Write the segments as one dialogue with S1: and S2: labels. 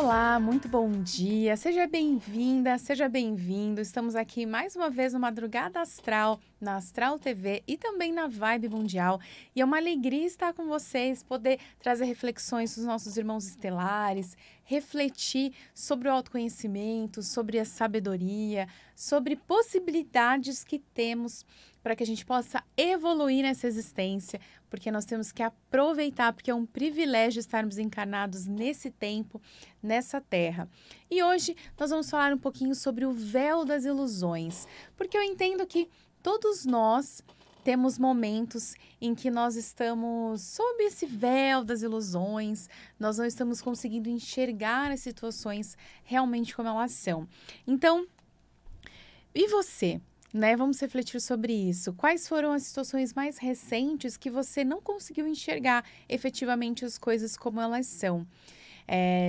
S1: Olá, muito bom dia. Seja bem-vinda, seja bem-vindo. Estamos aqui mais uma vez no Madrugada Astral, na Astral TV e também na Vibe Mundial. E é uma alegria estar com vocês, poder trazer reflexões dos nossos irmãos estelares, refletir sobre o autoconhecimento, sobre a sabedoria, sobre possibilidades que temos para que a gente possa evoluir nessa existência, porque nós temos que aproveitar, porque é um privilégio estarmos encarnados nesse tempo, nessa terra. E hoje nós vamos falar um pouquinho sobre o véu das ilusões, porque eu entendo que todos nós temos momentos em que nós estamos sob esse véu das ilusões, nós não estamos conseguindo enxergar as situações realmente como elas são. Então, e você? Vamos refletir sobre isso. Quais foram as situações mais recentes que você não conseguiu enxergar efetivamente as coisas como elas são?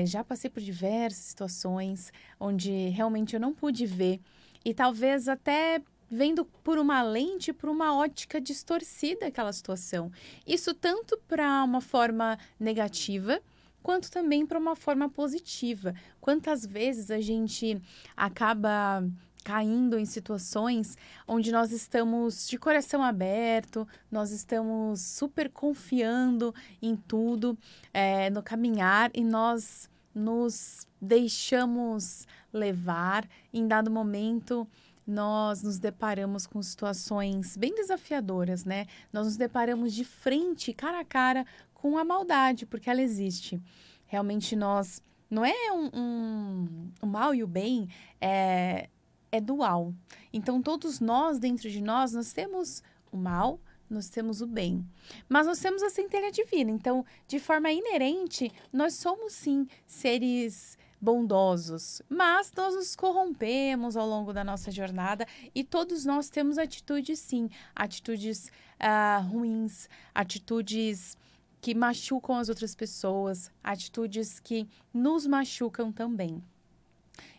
S1: Já passei por diversas situações onde realmente eu não pude ver e talvez até vendo por uma lente, por uma ótica distorcida aquela situação. Isso tanto para uma forma negativa, quanto também para uma forma positiva. Quantas vezes a gente acaba caindo em situações onde nós estamos de coração aberto, nós estamos super confiando em tudo, no caminhar, e nós nos deixamos levar. Em dado momento, nós nos deparamos com situações bem desafiadoras, né? Nós nos deparamos de frente, cara a cara, com a maldade, porque ela existe. Realmente nós... Não é o mal e o bem, é dual. Então, todos nós, dentro de nós, nós temos o mal, nós temos o bem. Mas nós temos a centelha divina. Então, de forma inerente, nós somos, sim, seres bondosos. Mas nós nos corrompemos ao longo da nossa jornada e todos nós temos atitudes, sim. Atitudes ruins, atitudes que machucam as outras pessoas, atitudes que nos machucam também.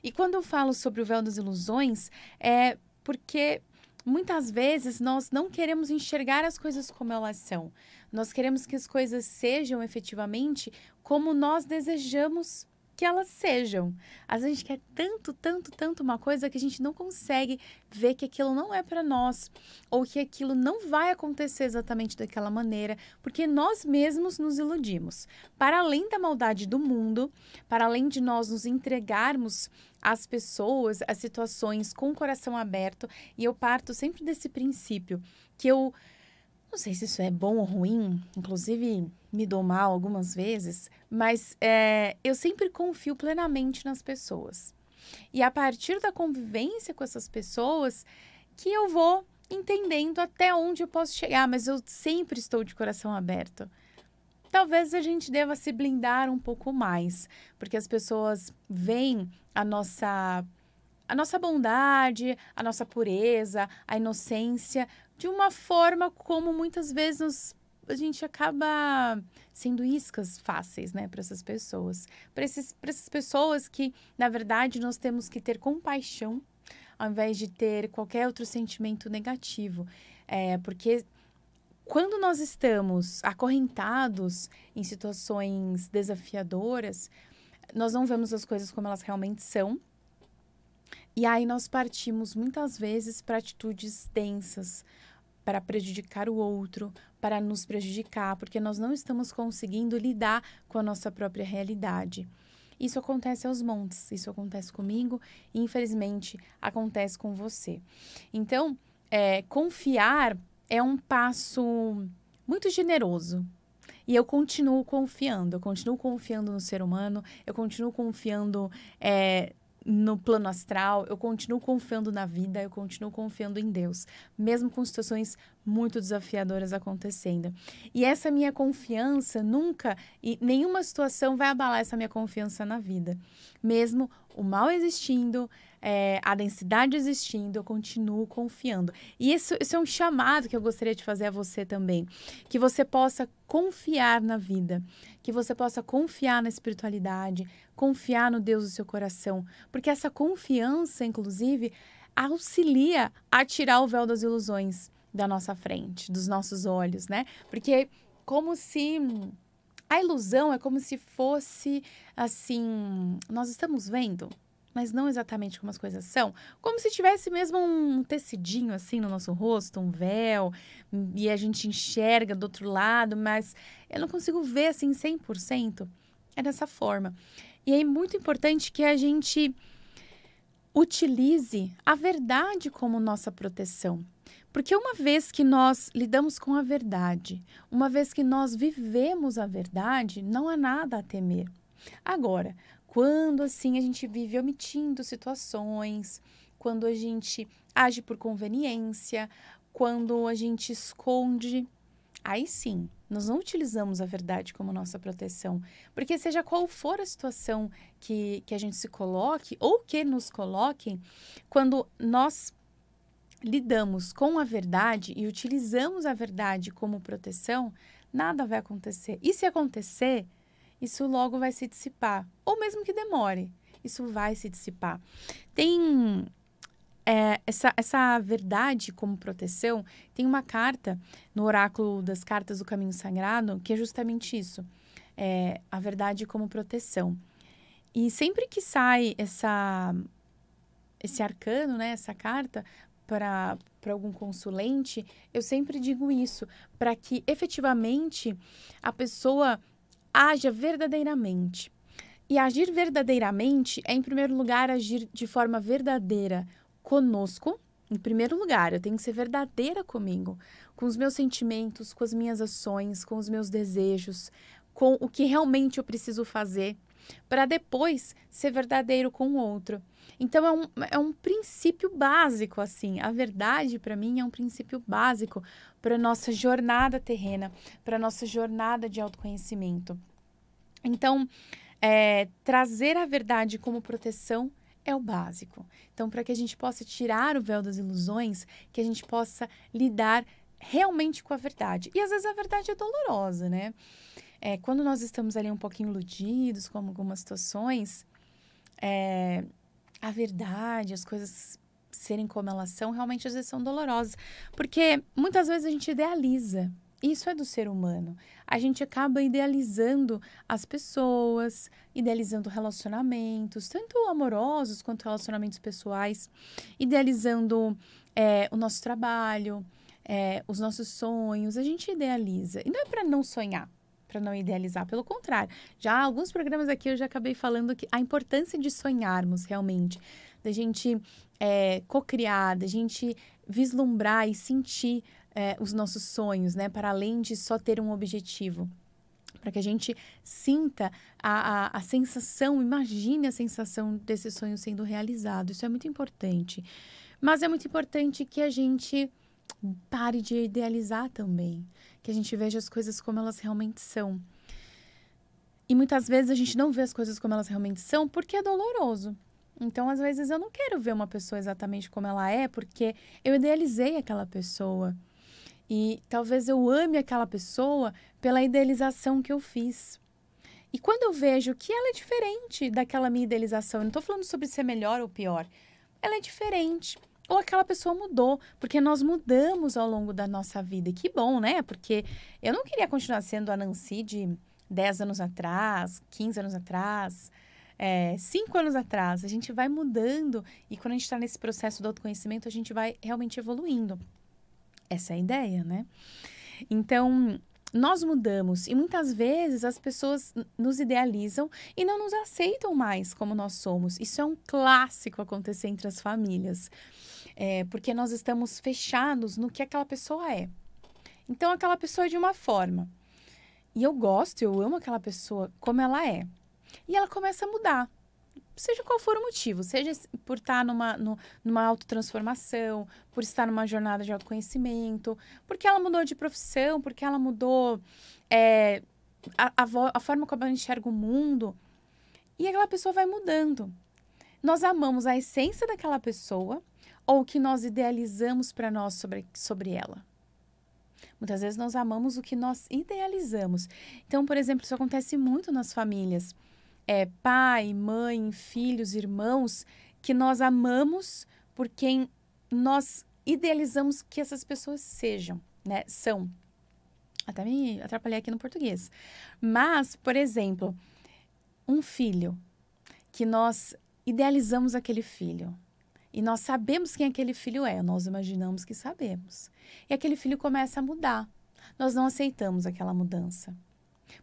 S1: E quando eu falo sobre o véu das ilusões, é porque muitas vezes nós não queremos enxergar as coisas como elas são. Nós queremos que as coisas sejam efetivamente como nós desejamos que elas sejam. Às vezes a gente quer tanto, tanto, tanto uma coisa que a gente não consegue ver que aquilo não é para nós, ou que aquilo não vai acontecer exatamente daquela maneira, porque nós mesmos nos iludimos. Para além da maldade do mundo, para além de nós nos entregarmos às pessoas, às situações com o coração aberto, e eu parto sempre desse princípio, que eu não sei se isso é bom ou ruim, inclusive me dou mal algumas vezes, mas eu sempre confio plenamente nas pessoas. E a partir da convivência com essas pessoas, que eu vou entendendo até onde eu posso chegar, mas eu sempre estou de coração aberto. Talvez a gente deva se blindar um pouco mais, porque as pessoas veem a nossa bondade, a nossa pureza, a inocência, de uma forma como muitas vezes a gente acaba sendo iscas fáceis, né, para essas pessoas. Para essas pessoas que, na verdade, nós temos que ter compaixão, ao invés de ter qualquer outro sentimento negativo. Porque quando nós estamos acorrentados em situações desafiadoras, nós não vemos as coisas como elas realmente são. E aí nós partimos muitas vezes para atitudes densas, para prejudicar o outro, para nos prejudicar, porque nós não estamos conseguindo lidar com a nossa própria realidade. Isso acontece aos montes, isso acontece comigo e infelizmente acontece com você. Então, confiar é um passo muito generoso. E eu continuo confiando no ser humano, eu continuo confiando no plano astral, eu continuo confiando na vida, eu continuo confiando em Deus, mesmo com situações muito desafiadoras acontecendo. E essa minha confiança e nenhuma situação vai abalar essa minha confiança na vida. Mesmo o mal existindo, a densidade existindo, eu continuo confiando. E isso é um chamado que eu gostaria de fazer a você também, que você possa confiar na vida, que você possa confiar na espiritualidade, confiar no Deus do seu coração, porque essa confiança, inclusive, auxilia a tirar o véu das ilusões da nossa frente, dos nossos olhos, né? Porque como se A ilusão é como se fosse, assim, nós estamos vendo, mas não exatamente como as coisas são, como se tivesse mesmo um tecidinho, assim, no nosso rosto, um véu, e a gente enxerga do outro lado, mas eu não consigo ver, assim, 100%. É dessa forma. E é muito importante que a gente utilize a verdade como nossa proteção. Porque uma vez que nós lidamos com a verdade, uma vez que nós vivemos a verdade, não há nada a temer. Agora, quando assim a gente vive omitindo situações, quando a gente age por conveniência, quando a gente esconde, aí sim, nós não utilizamos a verdade como nossa proteção. Porque seja qual for a situação que a gente se coloque ou que nos coloquem, quando nós lidamos com a verdade e utilizamos a verdade como proteção, nada vai acontecer. E se acontecer, isso logo vai se dissipar. Ou mesmo que demore, isso vai se dissipar. Tem essa verdade como proteção, tem uma carta no oráculo das cartas do Caminho Sagrado, que é justamente isso. A verdade como proteção. E sempre que sai esse arcano, né, essa carta, para algum consulente, eu sempre digo isso, para que efetivamente a pessoa haja verdadeiramente. E agir verdadeiramente é, em primeiro lugar, agir de forma verdadeira conosco. Em primeiro lugar, eu tenho que ser verdadeira comigo, com os meus sentimentos, com as minhas ações, com os meus desejos, com o que realmente eu preciso fazer, para depois ser verdadeiro com o outro. Então, é um princípio básico, assim. A verdade, para mim, é um princípio básico para a nossa jornada terrena, para a nossa jornada de autoconhecimento. Então, trazer a verdade como proteção é o básico. Então, para que a gente possa tirar o véu das ilusões, que a gente possa lidar realmente com a verdade. E às vezes a verdade é dolorosa, né? Quando nós estamos ali um pouquinho iludidos com algumas situações, a verdade, as coisas serem como elas são, realmente às vezes são dolorosas. Porque muitas vezes a gente idealiza. Isso é do ser humano. A gente acaba idealizando as pessoas, idealizando relacionamentos, tanto amorosos quanto relacionamentos pessoais, idealizando o nosso trabalho, os nossos sonhos. A gente idealiza. E não é para não sonhar, para não idealizar, pelo contrário. Já alguns programas aqui eu já acabei falando que a importância de sonharmos realmente, da gente cocriar, da gente vislumbrar e sentir os nossos sonhos, né? Para além de só ter um objetivo. Para que a gente sinta a sensação, imagine a sensação desse sonho sendo realizado. Isso é muito importante. Mas é muito importante que a gente pare de idealizar também. Que a gente veja as coisas como elas realmente são. E muitas vezes a gente não vê as coisas como elas realmente são porque é doloroso. Então, às vezes, eu não quero ver uma pessoa exatamente como ela é porque eu idealizei aquela pessoa. E talvez eu ame aquela pessoa pela idealização que eu fiz. E quando eu vejo que ela é diferente daquela minha idealização, eu não estou falando sobre ser melhor ou pior, ela é diferente. Ou aquela pessoa mudou, porque nós mudamos ao longo da nossa vida. E que bom, né? Porque eu não queria continuar sendo a Nancy de 10 anos atrás, 15 anos atrás, 5 anos atrás. A gente vai mudando e quando a gente está nesse processo do autoconhecimento, a gente vai realmente evoluindo. Essa é a ideia, né? Então, nós mudamos e muitas vezes as pessoas nos idealizam e não nos aceitam mais como nós somos. Isso é um clássico acontecer entre as famílias, porque nós estamos fechados no que aquela pessoa é. Então, aquela pessoa é de uma forma. E eu amo aquela pessoa como ela é. E ela começa a mudar. Seja qual for o motivo, seja por estar numa autotransformação, por estar numa jornada de autoconhecimento, porque ela mudou de profissão, porque ela mudou a forma como ela enxerga o mundo. E aquela pessoa vai mudando. Nós amamos a essência daquela pessoa ou o que nós idealizamos para nós sobre ela. Muitas vezes nós amamos o que nós idealizamos. Então, por exemplo, isso acontece muito nas famílias. Pai, mãe, filhos, irmãos, que nós amamos por quem nós idealizamos que essas pessoas sejam, né? São. Até me atrapalhei aqui no português. Mas, por exemplo, um filho, que nós idealizamos aquele filho. E nós sabemos quem aquele filho é, nós imaginamos que sabemos. E aquele filho começa a mudar. Nós não aceitamos aquela mudança.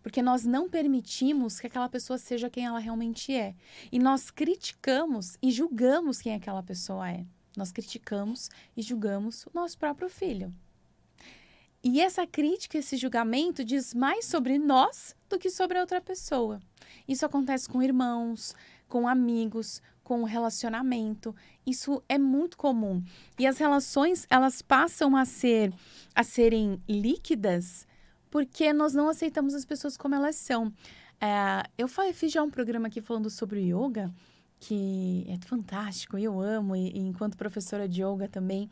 S1: Porque nós não permitimos que aquela pessoa seja quem ela realmente é. E nós criticamos e julgamos quem aquela pessoa é. Nós criticamos e julgamos o nosso próprio filho. E essa crítica, esse julgamento diz mais sobre nós do que sobre a outra pessoa. Isso acontece com irmãos, com amigos, com o relacionamento. Isso é muito comum. E as relações, elas passam a serem líquidas porque nós não aceitamos as pessoas como elas são. Eu fiz já um programa aqui falando sobre o yoga, que é fantástico, eu amo, e enquanto professora de yoga também,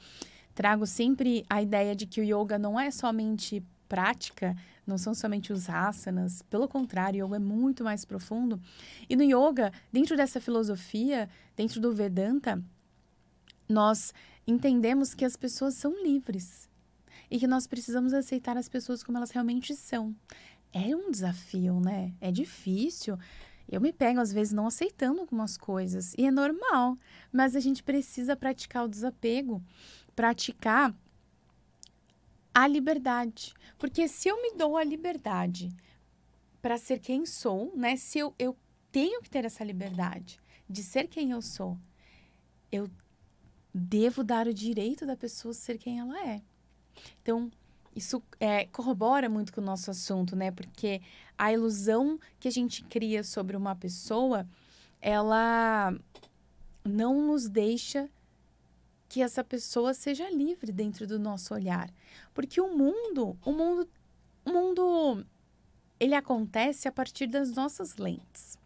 S1: trago sempre a ideia de que o yoga não é somente prática, não são somente os asanas, pelo contrário, o yoga é muito mais profundo. E no yoga, dentro dessa filosofia, dentro do Vedanta, nós entendemos que as pessoas são livres e que nós precisamos aceitar as pessoas como elas realmente são. É um desafio, né? É difícil. Eu me pego, às vezes, não aceitando algumas coisas. E é normal. Mas a gente precisa praticar o desapego, praticar a liberdade. Porque se eu me dou a liberdade para ser quem sou, né? Se eu tenho que ter essa liberdade de ser quem eu sou, eu devo dar o direito da pessoa ser quem ela é. Então, isso corrobora muito com o nosso assunto, né? Porque a ilusão que a gente cria sobre uma pessoa, ela não nos deixa que essa pessoa seja livre dentro do nosso olhar. Porque o mundo, ele acontece a partir das nossas lentes.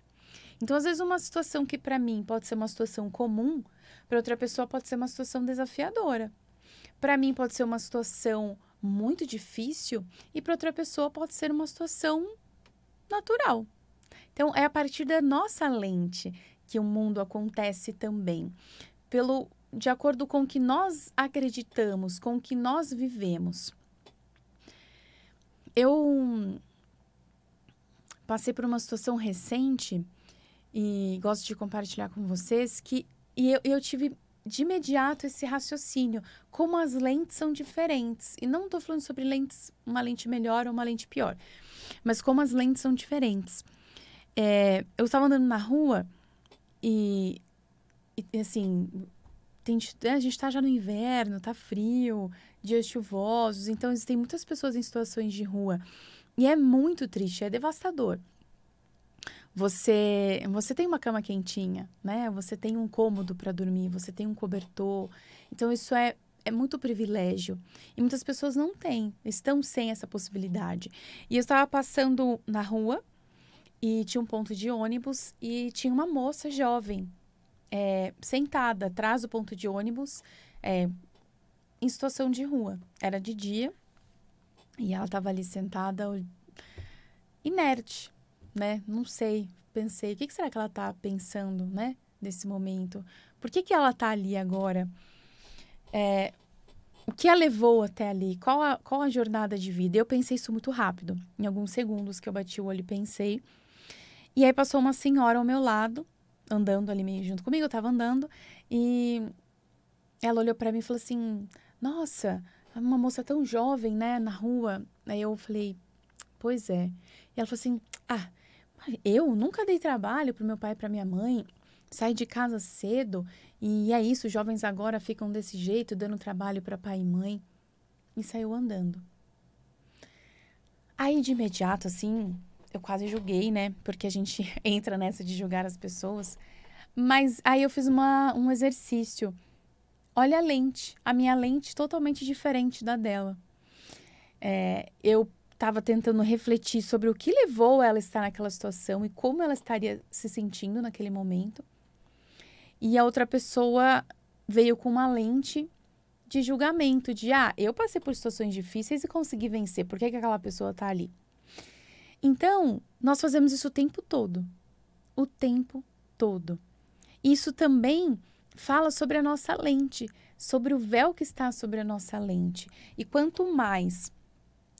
S1: Então, às vezes, uma situação que para mim pode ser uma situação comum, para outra pessoa pode ser uma situação desafiadora. Para mim pode ser uma situação muito difícil e para outra pessoa pode ser uma situação natural. Então, é a partir da nossa lente que o mundo acontece também. De acordo com o que nós acreditamos, com o que nós vivemos. Eu passei por uma situação recente e gosto de compartilhar com vocês eu tive de imediato esse raciocínio, como as lentes são diferentes. E não estou falando sobre lentes, uma lente melhor ou uma lente pior, mas como as lentes são diferentes. Eu estava andando na rua e assim, a gente está já no inverno, tá frio, dias chuvosos, então existem muitas pessoas em situações de rua. E é muito triste, é devastador. Você tem uma cama quentinha, né? Você tem um cômodo para dormir, você tem um cobertor. Então, isso é muito privilégio. E muitas pessoas não têm, estão sem essa possibilidade. E eu estava passando na rua e tinha um ponto de ônibus e tinha uma moça jovem sentada atrás do ponto de ônibus em situação de rua. Era de dia e ela estava ali sentada inerte. Né? Não sei, pensei, o que será que ela tá pensando, né? Nesse momento? Por que ela tá ali agora? O que a levou até ali? Qual a jornada de vida? Eu pensei isso muito rápido. Em alguns segundos que eu bati o olho e pensei. E aí passou uma senhora ao meu lado, andando ali meio junto comigo, eu tava andando, e ela olhou pra mim e falou assim, nossa, uma moça tão jovem, né, na rua. Aí eu falei, pois é. E ela falou assim, eu nunca dei trabalho pro meu pai e pra minha mãe, saí de casa cedo e é isso, os jovens agora ficam desse jeito, dando trabalho para pai e mãe. E saiu andando. Aí, de imediato, assim, eu quase julguei, né? Porque a gente entra nessa de julgar as pessoas. Mas aí eu fiz um exercício. Olha a minha lente totalmente diferente da dela. Eu estava tentando refletir sobre o que levou ela a estar naquela situação e como ela estaria se sentindo naquele momento. E a outra pessoa veio com uma lente de julgamento, eu passei por situações difíceis e consegui vencer, por que aquela pessoa está ali? Então, nós fazemos isso o tempo todo. O tempo todo. Isso também fala sobre a nossa lente, sobre o véu que está sobre a nossa lente. E quanto mais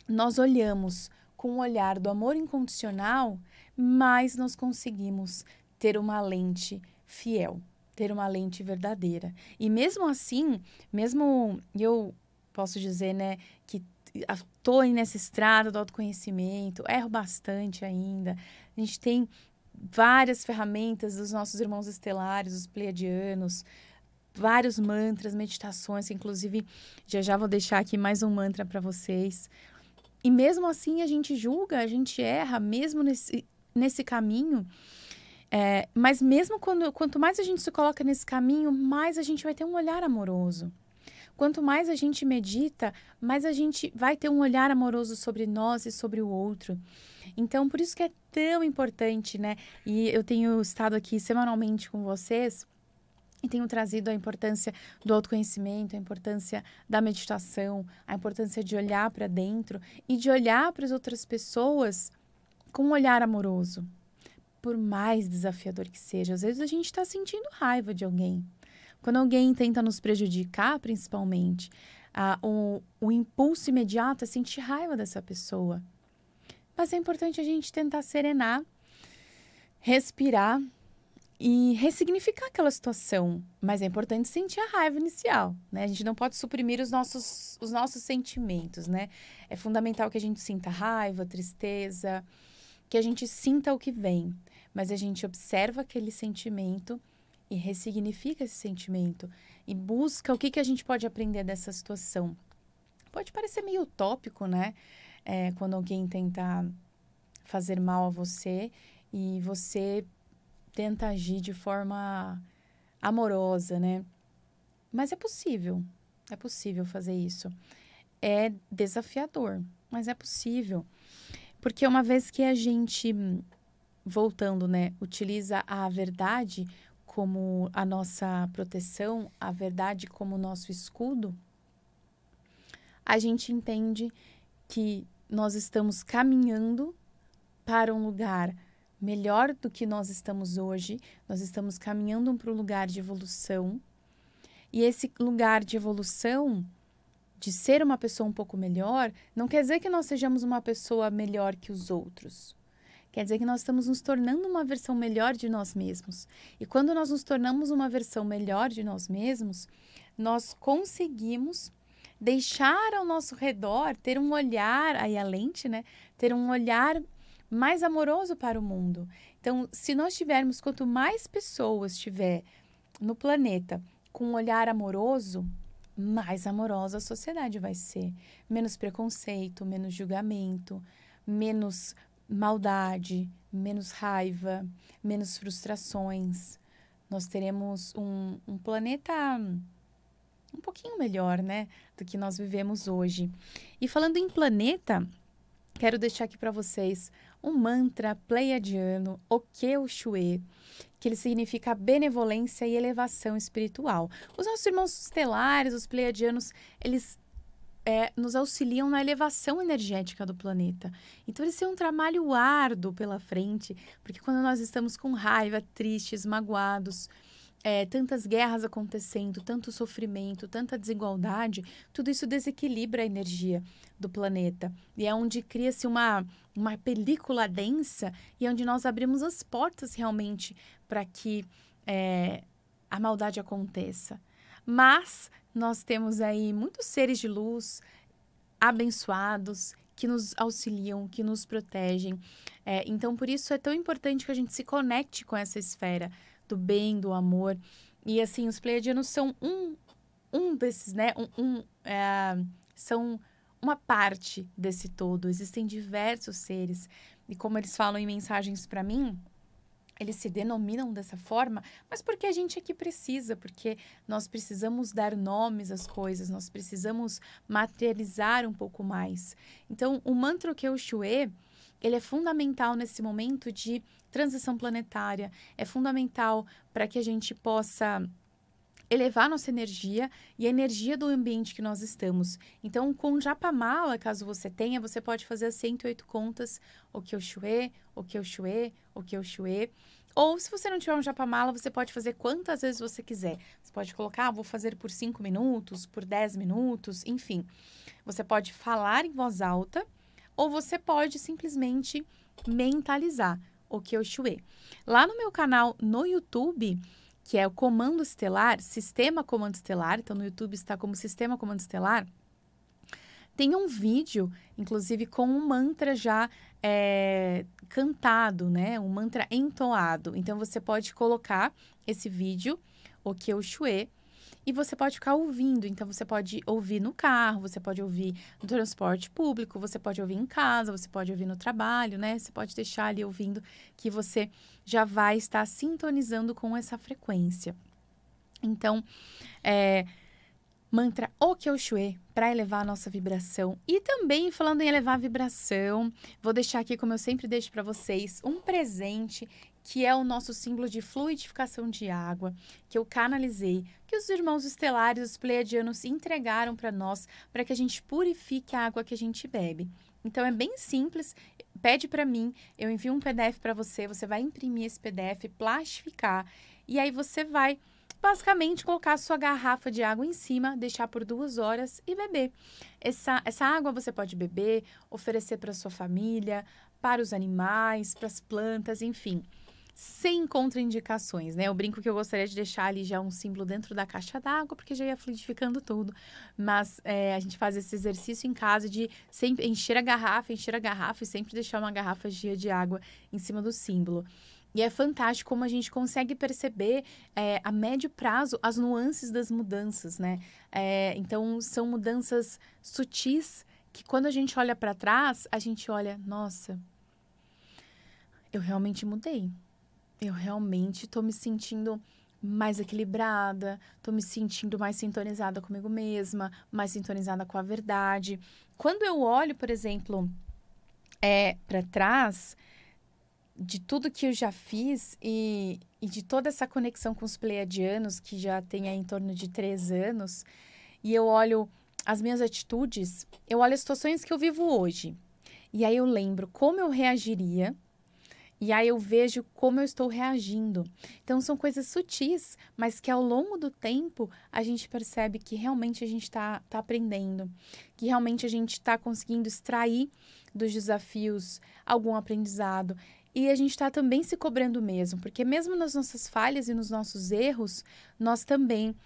S1: nós olhamos com o olhar do amor incondicional, mais nós conseguimos ter uma lente fiel, ter uma lente verdadeira. E mesmo assim, mesmo eu posso dizer, né, que estou nessa estrada do autoconhecimento, erro bastante ainda. A gente tem várias ferramentas dos nossos irmãos estelares, os pleiadianos, vários mantras, meditações, inclusive já vou deixar aqui mais um mantra para vocês. E mesmo assim a gente julga, a gente erra, mesmo nesse caminho. Mas mesmo quanto mais a gente se coloca nesse caminho, mais a gente vai ter um olhar amoroso. Quanto mais a gente medita, mais a gente vai ter um olhar amoroso sobre nós e sobre o outro. Então, por isso que é tão importante, né? E eu tenho estado aqui semanalmente com vocês e tenho trazido a importância do autoconhecimento, a importância da meditação, a importância de olhar para dentro e de olhar para as outras pessoas com um olhar amoroso. Por mais desafiador que seja, às vezes a gente está sentindo raiva de alguém. Quando alguém tenta nos prejudicar, principalmente, o impulso imediato é sentir raiva dessa pessoa. Mas é importante a gente tentar serenar, respirar e ressignificar aquela situação. Mas é importante sentir a raiva inicial, né? A gente não pode suprimir os nossos sentimentos, né? É fundamental que a gente sinta raiva, tristeza, que a gente sinta o que vem. Mas a gente observa aquele sentimento e ressignifica esse sentimento e busca o que a gente pode aprender dessa situação. Pode parecer meio utópico, né? Quando alguém tenta fazer mal a você e você tenta agir de forma amorosa, né? Mas é possível fazer isso. É desafiador, mas é possível. Porque uma vez que a gente, voltando, né, utiliza a verdade como a nossa proteção, a verdade como o nosso escudo, a gente entende que nós estamos caminhando para um lugar melhor do que nós estamos hoje, nós estamos caminhando para um lugar de evolução, e esse lugar de evolução, de ser uma pessoa um pouco melhor, não quer dizer que nós sejamos uma pessoa melhor que os outros. Quer dizer que nós estamos nos tornando uma versão melhor de nós mesmos. E quando nós nos tornamos uma versão melhor de nós mesmos, nós conseguimos deixar ao nosso redor ter um olhar, aí a lente, né? Ter um olhar mais amoroso para o mundo. Então, se nós tivermos, quanto mais pessoas tiver no planeta com um olhar amoroso, mais amorosa a sociedade vai ser. Menos preconceito, menos julgamento, menos maldade, menos raiva, menos frustrações. Nós teremos um planeta um pouquinho melhor, né, do que nós vivemos hoje. E falando em planeta, quero deixar aqui para vocês um mantra pleiadiano, Okeu Shue, que ele significa benevolência e elevação espiritual. Os nossos irmãos estelares, os pleiadianos, eles nos auxiliam na elevação energética do planeta. Então, eles têm um trabalho árduo pela frente, porque quando nós estamos com raiva, tristes, magoados, tantas guerras acontecendo, tanto sofrimento, tanta desigualdade, tudo isso desequilibra a energia do planeta. E é onde cria-se uma película densa e onde nós abrimos as portas realmente para que a maldade aconteça. Mas nós temos aí muitos seres de luz abençoados que nos auxiliam, que nos protegem. Então, por isso é tão importante que a gente se conecte com essa esfera do bem, do amor. E, assim, os pleiadianos são um desses, né? São uma parte desse todo. Existem diversos seres. E como eles falam em mensagens para mim, eles se denominam dessa forma, mas porque a gente aqui precisa, porque nós precisamos dar nomes às coisas, nós precisamos materializar um pouco mais. Então, o mantra Okeu Shue, ele é fundamental nesse momento de transição planetária, é fundamental para que a gente possa elevar nossa energia e a energia do ambiente que nós estamos. Então, com Japamala, caso você tenha, você pode fazer as 108 contas, Okeu Shue, Okeu Shue, Okeu Shue. Ou, se você não tiver um Japamala, você pode fazer quantas vezes você quiser. Você pode colocar, vou fazer por 5 minutos, por 10 minutos, enfim. Você pode falar em voz alta ou você pode simplesmente mentalizar o Kyo-Shué. Lá no meu canal no YouTube, que é o Comando Estelar, Sistema Comando Estelar, então no YouTube está como Sistema Comando Estelar, tem um vídeo, inclusive, com um mantra já cantado, né? Um mantra entoado. Então, você pode colocar esse vídeo, o Kyo-Shué, e você pode ficar ouvindo. Então, você pode ouvir no carro, você pode ouvir no transporte público, você pode ouvir em casa, você pode ouvir no trabalho, né? Você pode deixar ali ouvindo que você já vai estar sintonizando com essa frequência. Então, mantra O Kyo-Shué para elevar a nossa vibração. E também, falando em elevar a vibração, vou deixar aqui, como eu sempre deixo para vocês, um presente que é o nosso símbolo de fluidificação de água, que eu canalizei, que os irmãos estelares, os pleiadianos, entregaram para nós, para que a gente purifique a água que a gente bebe. Então, é bem simples, pede para mim, eu envio um PDF para você, você vai imprimir esse PDF, plastificar, e aí você vai basicamente colocar a sua garrafa de água em cima, deixar por 2 horas e beber. Essa água você pode beber, oferecer para sua família, para os animais, para as plantas, enfim, sem contraindicações, né? Eu brinco que eu gostaria de deixar ali já um símbolo dentro da caixa d'água, porque já ia fluidificando tudo. Mas a gente faz esse exercício em casa de sempre encher a garrafa e sempre deixar uma garrafa cheia de água em cima do símbolo. E é fantástico como a gente consegue perceber a médio prazo as nuances das mudanças, né? Então, são mudanças sutis que quando a gente olha para trás, a gente olha, nossa, eu realmente mudei. Eu realmente estou me sentindo mais equilibrada, estou me sentindo mais sintonizada comigo mesma, mais sintonizada com a verdade. Quando eu olho, por exemplo, para trás, de tudo que eu já fiz e de toda essa conexão com os pleiadianos, que já tem aí em torno de 3 anos, e eu olho as minhas atitudes, eu olho as situações que eu vivo hoje. E aí eu lembro como eu reagiria, e aí eu vejo como eu estou reagindo. Então, são coisas sutis, mas que ao longo do tempo a gente percebe que realmente a gente está aprendendo, que realmente a gente está conseguindo extrair dos desafios algum aprendizado. E a gente está também se cobrando mesmo, porque mesmo nas nossas falhas e nos nossos erros, nós também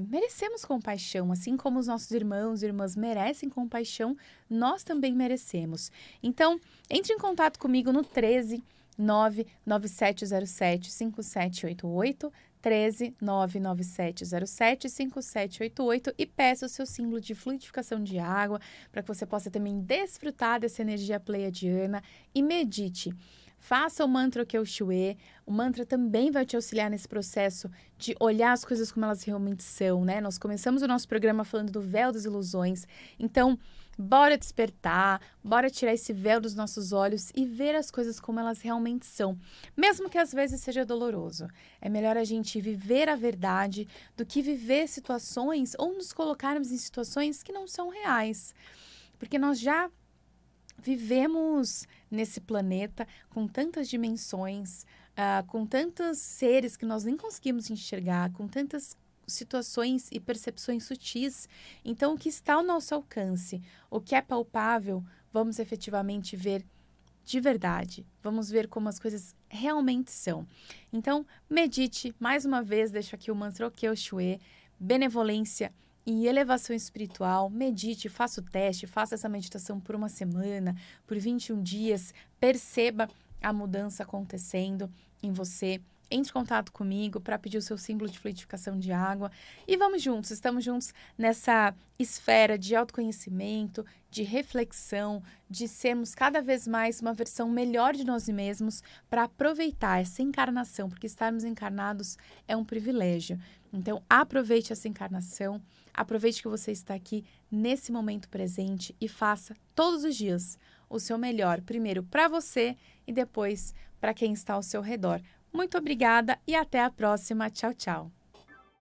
S1: merecemos compaixão, assim como os nossos irmãos e irmãs merecem compaixão, nós também merecemos. Então, entre em contato comigo no 13 99707 5788, 13 99707 5788 e peça o seu símbolo de fluidificação de água para que você possa também desfrutar dessa energia pleiadiana e medite. Faça o mantra Kyo-Shué. O mantra também vai te auxiliar nesse processo de olhar as coisas como elas realmente são, né? Nós começamos o nosso programa falando do véu das ilusões. Então, bora despertar, bora tirar esse véu dos nossos olhos e ver as coisas como elas realmente são. Mesmo que às vezes seja doloroso. É melhor a gente viver a verdade do que viver situações ou nos colocarmos em situações que não são reais. Porque nós já vivemos nesse planeta com tantas dimensões, com tantos seres que nós nem conseguimos enxergar, com tantas situações e percepções sutis. Então, o que está ao nosso alcance, o que é palpável, vamos efetivamente ver de verdade. Vamos ver como as coisas realmente são. Então, medite. Mais uma vez, deixo aqui o mantra Kyo-Shué, benevolência e elevação espiritual. Medite, faça o teste, faça essa meditação por 1 semana, por 21 dias, perceba a mudança acontecendo em você. Entre em contato comigo para pedir o seu símbolo de fluidificação de água e vamos juntos, estamos juntos nessa esfera de autoconhecimento, de reflexão, de sermos cada vez mais uma versão melhor de nós mesmos para aproveitar essa encarnação, porque estarmos encarnados é um privilégio. Então, aproveite essa encarnação, aproveite que você está aqui nesse momento presente e faça todos os dias o seu melhor, primeiro para você e depois para quem está ao seu redor. Muito obrigada e até a próxima. Tchau, tchau.